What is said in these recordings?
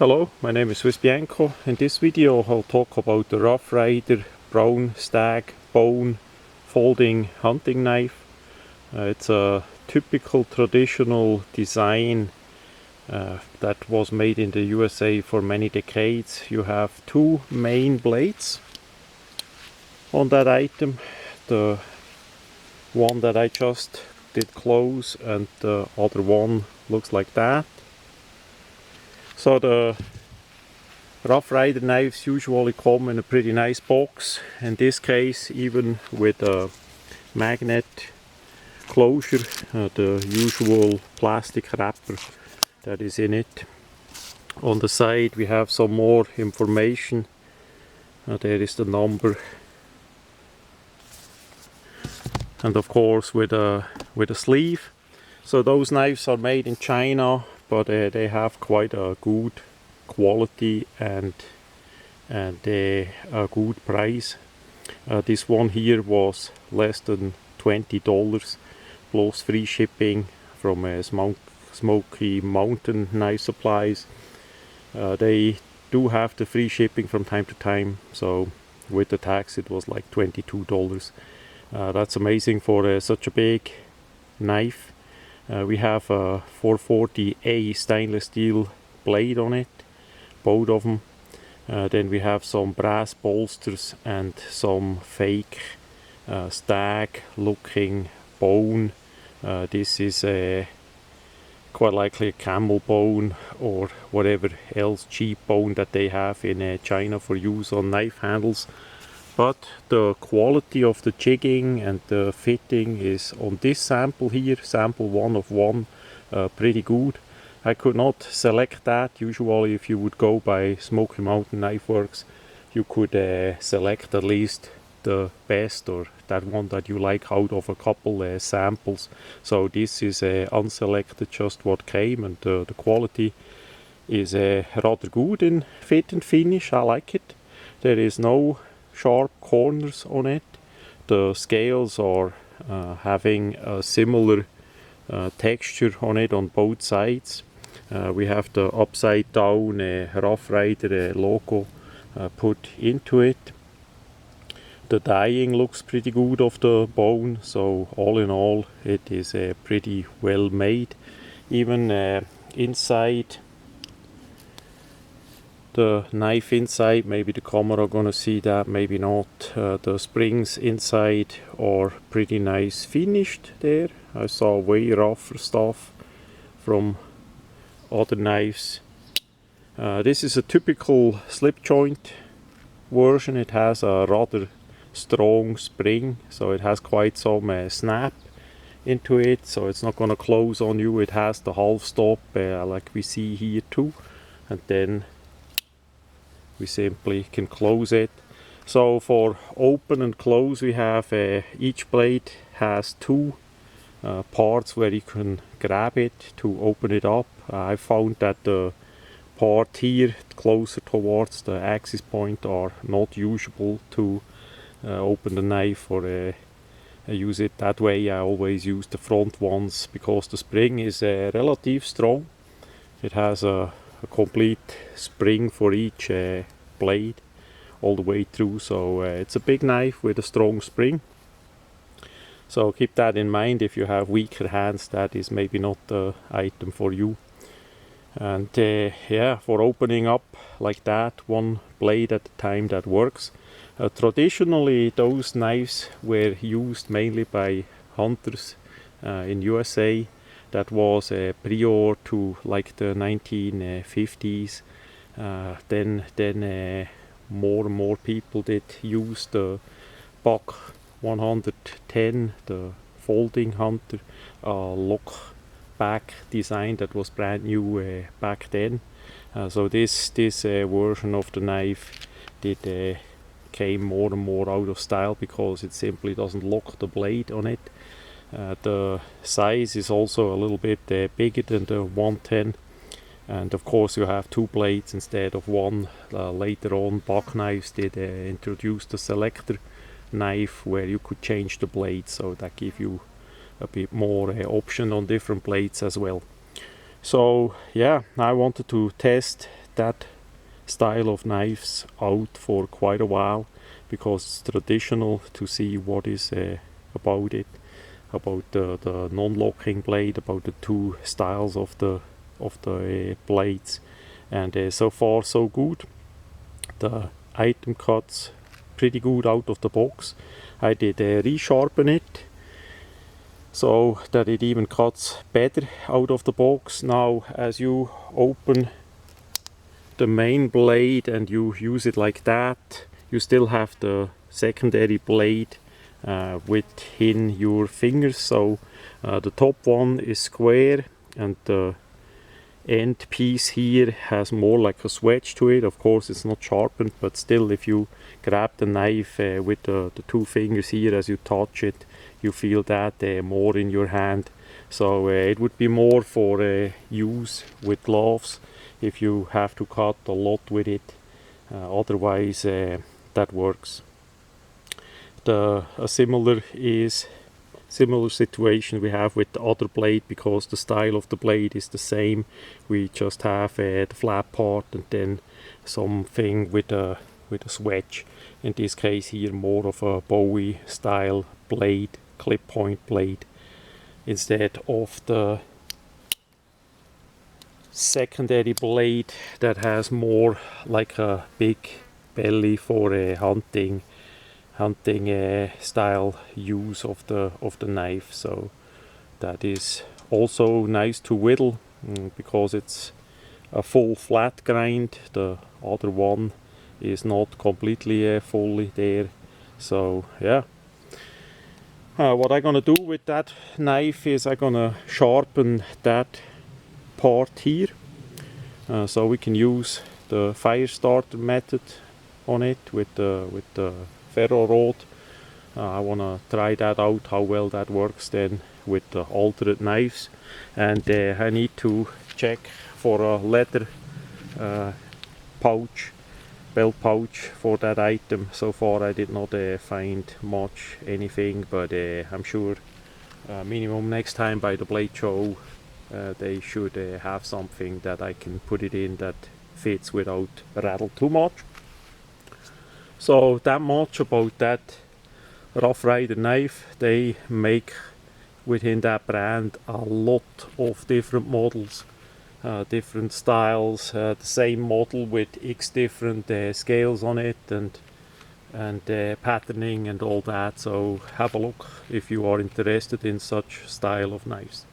Hello, my name is Swiss Bianco. In this video I'll talk about the Rough Rider Brown Stag Bone Folding Hunting Knife. It's a typical traditional design that was made in the USA for many decades. You have two main blades on that item. The one that I just did close and the other one looks like that. So the Rough Rider knives usually come in a pretty nice box. In this case, even with a magnet closure, the usual plastic wrapper that is in it. On the side we have some more information. There is the number, and of course with a sleeve. So those knives are made in China, but they have quite a good quality and a good price. This one here was less than $20 plus free shipping from Smoky Mountain Knife Supplies. They do have the free shipping from time to time, so with the tax it was like $22. That's amazing for such a big knife. We have a 440A stainless steel blade on it, both of them. Then we have some brass bolsters and some fake stag looking bone. This is quite likely a camel bone or whatever else cheap bone that they have in China for use on knife handles. But the quality of the jigging and the fitting is on this sample here, sample 1 of 1, pretty good. I could not select that. Usually if you would go by Smoky Mountain Knife Works, you could select at least the best or that one that you like out of a couple samples. So this is unselected, just what came, and the quality is rather good in fit and finish. I like it. There is no sharp corners on it. The scales are having a similar texture on it on both sides. We have the upside down Rough Rider logo put into it. The dyeing looks pretty good of the bone, so all in all it is pretty well made. Even inside the knife inside, maybe the camera gonna see that, maybe not. The springs inside are pretty nice finished there. I saw way rougher stuff from other knives. This is a typical slip joint version. It has a rather strong spring, so it has quite some snap into it, so it's not gonna close on you. It has the half stop like we see here too, and then we simply can close it. So for open and close we have each blade has two parts where you can grab it to open it up. I found that the part here closer towards the axis point are not usable to open the knife or use it that way. I always use the front ones because the spring is relatively strong. It has a complete spring for each blade all the way through, so it's a big knife with a strong spring. So keep that in mind. If you have weaker hands, that is maybe not the item for you. And yeah, for opening up like that, one blade at a time, that works. Traditionally those knives were used mainly by hunters in USA. That was prior to like the 1950s. Then more and more people did use the Buck 110, the folding hunter, lock back design that was brand new back then. So this version of the knife did came more and more out of style because it simply doesn't lock the blade on it. The size is also a little bit bigger than the 110, and of course you have two blades instead of one. Later on Buck knives did introduce the selector knife where you could change the blades, so that gives you a bit more option on different blades as well. So yeah, I wanted to test that style of knives out for quite a while, because it's traditional to see what is about it, about the non-locking blade, about the two styles of the blades, and so far so good. The item cuts pretty good out of the box. I did resharpen it so that it even cuts better out of the box. Now as you open the main blade and you use it like that, you still have the secondary blade within your fingers. So the top one is square and the end piece here has more like a swedge to it. Of course it's not sharpened, but still, if you grab the knife with the two fingers here, as you touch it, you feel that more in your hand. So it would be more for use with gloves if you have to cut a lot with it. Otherwise that works. A similar situation we have with the other blade, because the style of the blade is the same. We just have the flat part and then something with a swedge. In this case here, more of a Bowie style blade, clip point blade, instead of the secondary blade that has more like a big belly for hunting style use of the knife. So that is also nice to whittle, because it's a full flat grind. The other one is not completely fully there. So yeah, what I'm gonna do with that knife is I'm gonna sharpen that part here, so we can use the fire starter method on it with the ferro rod. I want to try that out, how well that works then with the alternate knives. And I need to check for a leather pouch, belt pouch for that item. So far I did not find much anything, but I'm sure minimum next time by the blade show they should have something that I can put it in that fits without rattle too much. So that much about that Rough Rider knife. They make within that brand a lot of different models, different styles, the same model with X different scales on it and patterning and all that. So have a look if you are interested in such style of knives.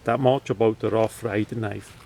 That much about the Rough Rider knife.